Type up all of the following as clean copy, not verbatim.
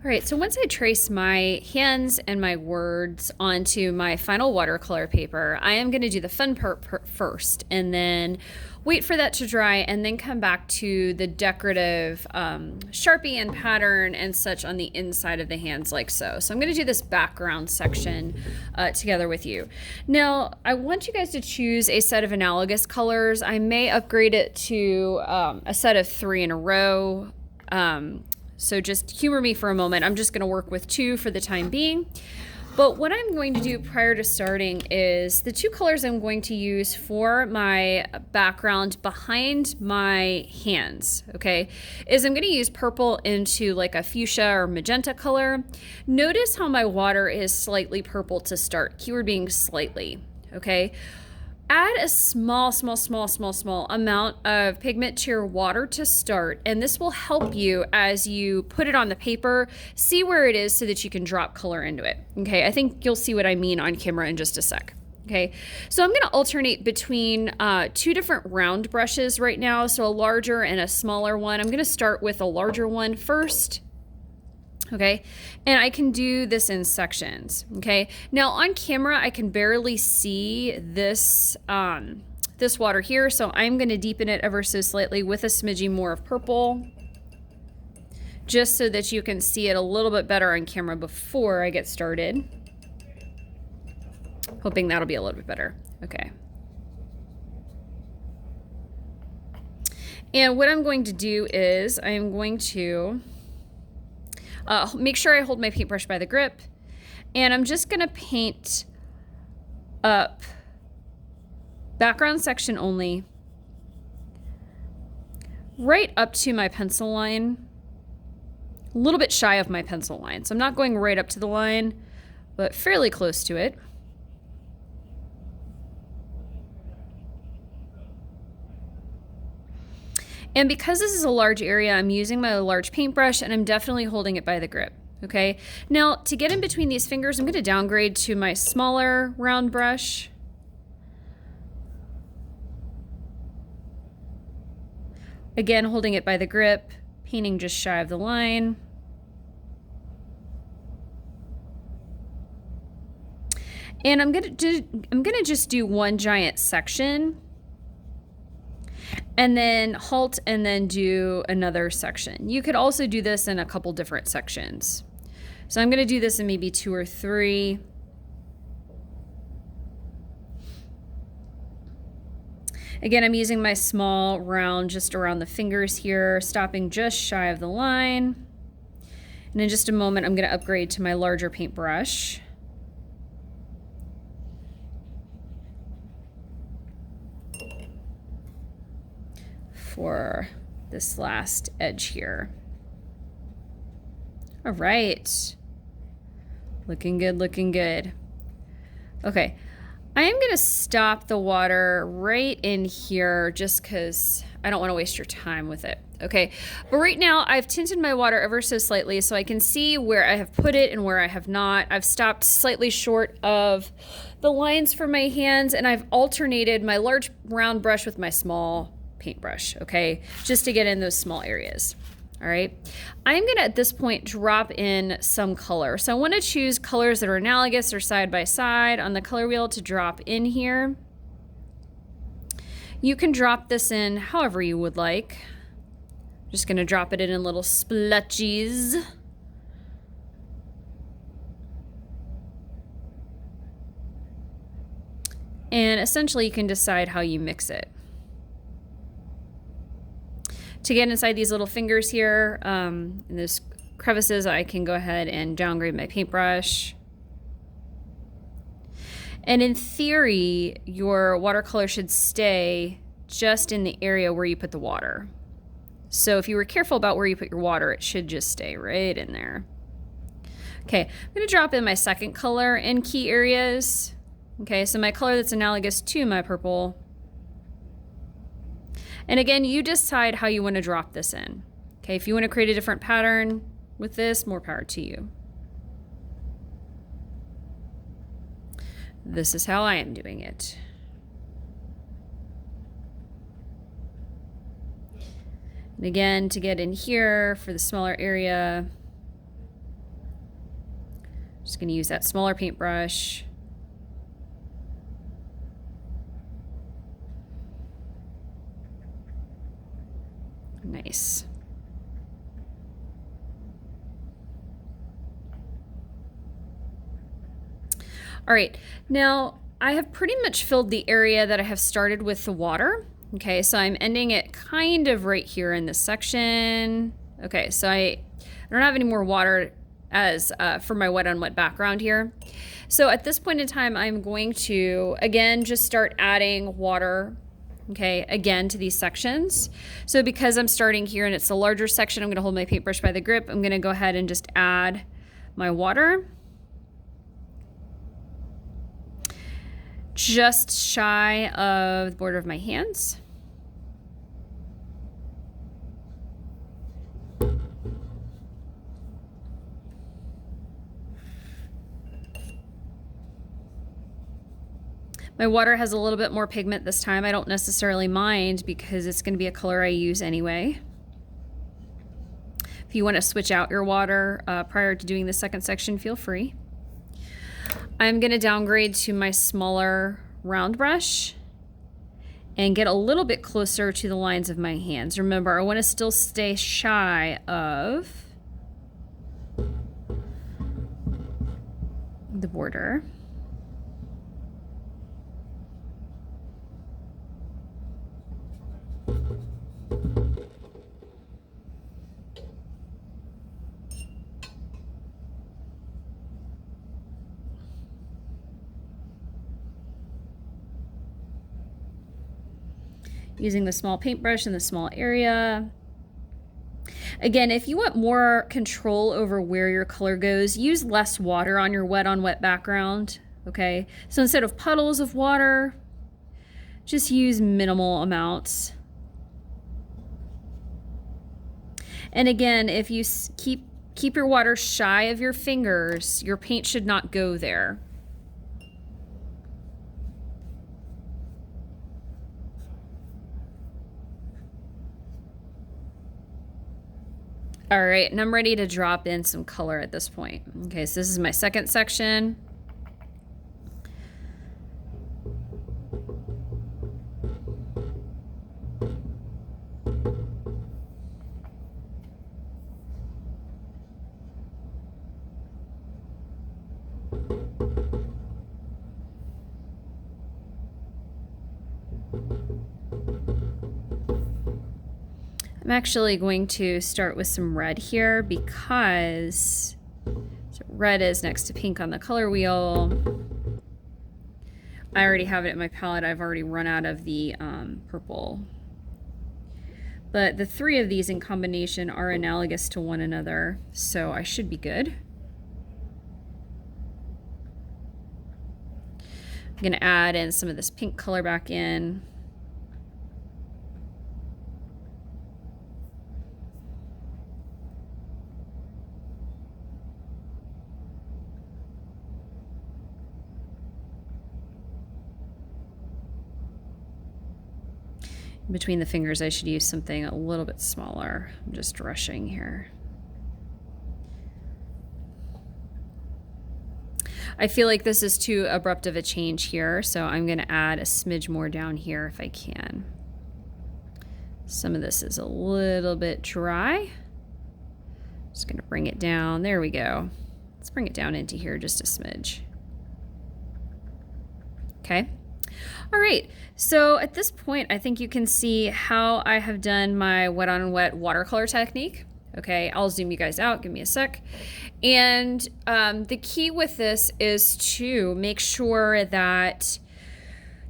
All right, so once I trace my hands and my words onto my final watercolor paper, I am going to do the fun part first and then wait for that to dry and then come back to the decorative Sharpie and pattern and such on the inside of the hands like so. So I'm going to do this background section together with you. Now, I want you guys to choose a set of analogous colors. I may upgrade it to a set of 3 in a row. So just humor me for a moment. I'm just going to work with 2 for the time being. But what I'm going to do prior to starting is the 2 colors I'm going to use for my background behind my hands, okay, is I'm going to use purple into like a fuchsia or magenta color. Notice how my water is slightly purple to start, keyword being slightly, okay? Add a small amount of pigment to your water to start, and this will help you as you put it on the paper, see where it is so that you can drop color into it. Okay, I think you'll see what I mean on camera in just a sec. Okay, so I'm gonna alternate between 2 different round brushes right now, so a larger and a smaller one. I'm gonna start with a larger one first. Okay, and I can do this in sections. Okay, now on camera I can barely see this this water here, so I'm going to deepen it ever so slightly with a smidgy more of purple, just so that you can see it a little bit better on camera before I get started. Hoping that'll be a little bit better. Okay. And what I'm going to do is I'm going to make sure I hold my paintbrush by the grip, and I'm just gonna paint up background section only, right up to my pencil line, a little bit shy of my pencil line. So I'm not going right up to the line, but fairly close to it. And because this is a large area, I'm using my large paintbrush and I'm definitely holding it by the grip, okay? Now, to get in between these fingers, I'm gonna downgrade to my smaller round brush. Again, holding it by the grip, painting just shy of the line. And I'm gonna just do one giant section, and then halt and then do another section. You could also do this in a couple different sections. So I'm gonna do this in maybe 2 or 3. Again, I'm using my small round just around the fingers here, stopping just shy of the line. And in just a moment, I'm gonna upgrade to my larger paintbrush. For this last edge here. All right. Looking good, looking good. Okay, I am gonna stop the water right in here just because I don't want to waste your time with it. Okay, but right now I've tinted my water ever so slightly so I can see where I have put it and where I have not. I've stopped slightly short of the lines for my hands, and I've alternated my large round brush with my small paintbrush, okay, just to get in those small areas. All right, I'm gonna at this point drop in some color. So I want to choose colors that are analogous or side by side on the color wheel to drop in here. You can drop this in however you would like. I'm just gonna drop it in little splotches. And essentially you can decide how you mix it. To get inside these little fingers here, in those crevices, I can go ahead and downgrade my paintbrush. And in theory, your watercolor should stay just in the area where you put the water. So if you were careful about where you put your water, it should just stay right in there. Okay, I'm gonna drop in my second color in key areas. Okay, so my color that's analogous to my purple. And again, you decide how you want to drop this in. Okay, if you want to create a different pattern with this, more power to you. This is how I am doing it. And again, to get in here for the smaller area, Just going to use that smaller paintbrush. Nice. All right, now I have pretty much filled the area that I have started with the water. Okay, so I'm ending it kind of right here in this section. Okay, so I don't have any more water as for my wet on wet background here. So at this point in time, I'm going to, again, just start adding water, okay, again to these sections. So because I'm starting here and it's a larger section, I'm going to hold my paintbrush by the grip. I'm going to go ahead and just add my water. Just shy of the border of my hands. My water has a little bit more pigment this time. I don't necessarily mind because it's going to be a color I use anyway. If you want to switch out your water prior to doing the second section, feel free. I'm going to downgrade to my smaller round brush and get a little bit closer to the lines of my hands. Remember, I want to still stay shy of the border. Using the small paintbrush in the small area. Again, if you want more control over where your color goes, use less water on your wet on wet background, okay? So instead of puddles of water, just use minimal amounts. And again, if you keep your water shy of your fingers, your paint should not go there. All right, and I'm ready to drop in some color at this point. Okay, so this is my second section. I'm actually going to start with some red here because red is next to pink on the color wheel. I already have it in my palette. I've already run out of the purple. But the three of these in combination are analogous to one another, so I should be good. I'm going to add in some of this pink color back in. Between the fingers, I should use something a little bit smaller. I'm just rushing here. I feel like this is too abrupt of a change here, so I'm going to add a smidge more down here if I can. Some of this is a little bit dry. Just going to bring it down. There we go. Let's bring it down into here just a smidge. Okay. All right, so at this point, I think you can see how I have done my wet on wet watercolor technique. Okay, I'll zoom you guys out, give me a sec. And the key with this is to make sure that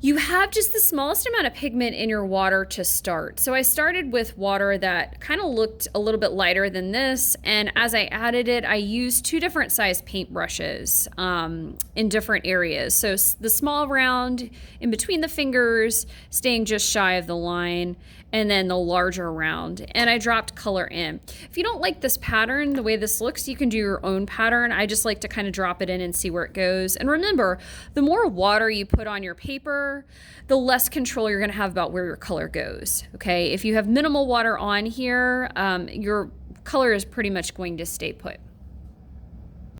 you have just the smallest amount of pigment in your water to start. So I started with water that kind of looked a little bit lighter than this, and as I added it, I used two different size paint brushes in different areas. So the small round in between the fingers, staying just shy of the line, and then the larger round, and I dropped color in. If you don't like this pattern, the way this looks, you can do your own pattern. I just like to kind of drop it in and see where it goes. And remember, the more water you put on your paper, the less control you're gonna have about where your color goes, okay? If you have minimal water on here, your color is pretty much going to stay put.